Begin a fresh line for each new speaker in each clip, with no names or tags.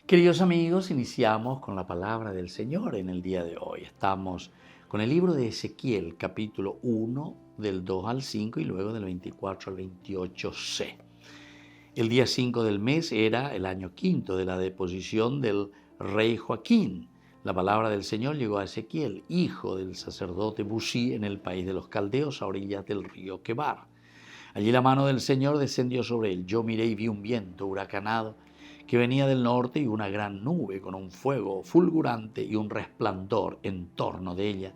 Queridos amigos, iniciamos con la palabra del Señor en el día de hoy. Estamos con el libro de Ezequiel, capítulo 1, del 2 al 5 y luego del 24 al 28c. El día 5 del mes era el año quinto de la deposición del rey Joaquín. La palabra del Señor llegó a Ezequiel, hijo del sacerdote Busí, en el país de los caldeos, a orillas del río Quebar. Allí la mano del Señor descendió sobre él. Yo miré y vi un viento huracanado que venía del norte y una gran nube con un fuego fulgurante y un resplandor en torno de ella.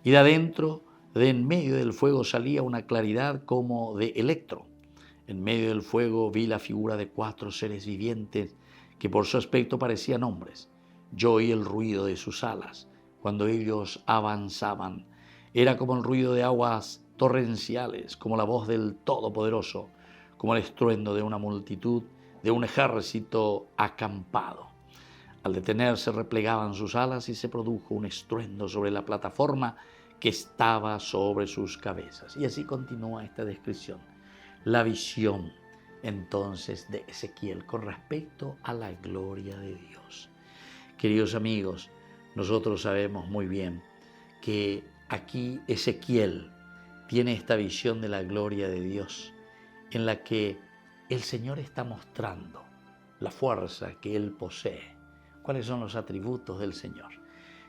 Y de adentro, de en medio del fuego, salía una claridad como de electro. En medio del fuego vi la figura de 4 seres vivientes que por su aspecto parecían hombres. Yo oí el ruido de sus alas cuando ellos avanzaban. Era como el ruido de aguas torrenciales, como la voz del Todopoderoso, como el estruendo de una multitud, de un ejército acampado. Al detenerse replegaban sus alas y se produjo un estruendo sobre la plataforma que estaba sobre sus cabezas. Y así continúa esta descripción. La visión entonces de Ezequiel con respecto a la gloria de Dios. Queridos amigos, nosotros sabemos muy bien que aquí Ezequiel tiene esta visión de la gloria de Dios en la que el Señor está mostrando la fuerza que Él posee. ¿Cuáles son los atributos del Señor?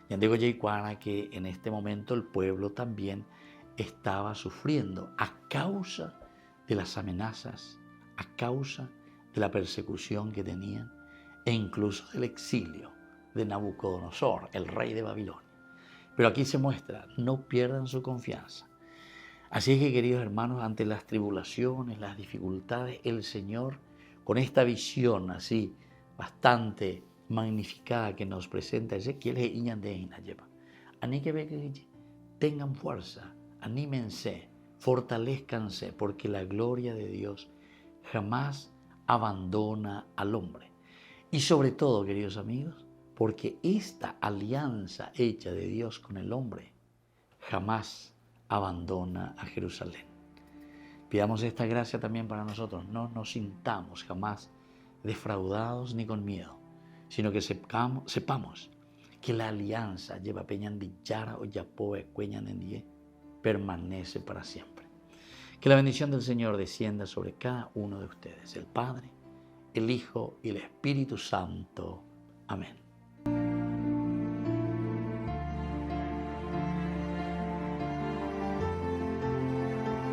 Ya digo que en este momento el pueblo también estaba sufriendo a causa de las amenazas, a causa de la persecución que tenían e incluso del exilio de Nabucodonosor, el rey de Babilonia. Pero aquí se muestra, no pierdan su confianza. Así es que, queridos hermanos, ante las tribulaciones, las dificultades, el Señor, con esta visión así, bastante magnificada que nos presenta Ezequiel, tengan fuerza, anímense, fortalezcanse, porque la gloria de Dios jamás abandona al hombre. Y sobre todo, queridos amigos, porque esta alianza hecha de Dios con el hombre jamás abandona a Jerusalén. Pidamos esta gracia también para nosotros. No nos sintamos jamás defraudados ni con miedo, sino que sepamos que la alianza lleva peñandillara o yapoe cueñanendie permanece para siempre. Que la bendición del Señor descienda sobre cada uno de ustedes, el Padre, el Hijo y el Espíritu Santo. Amén.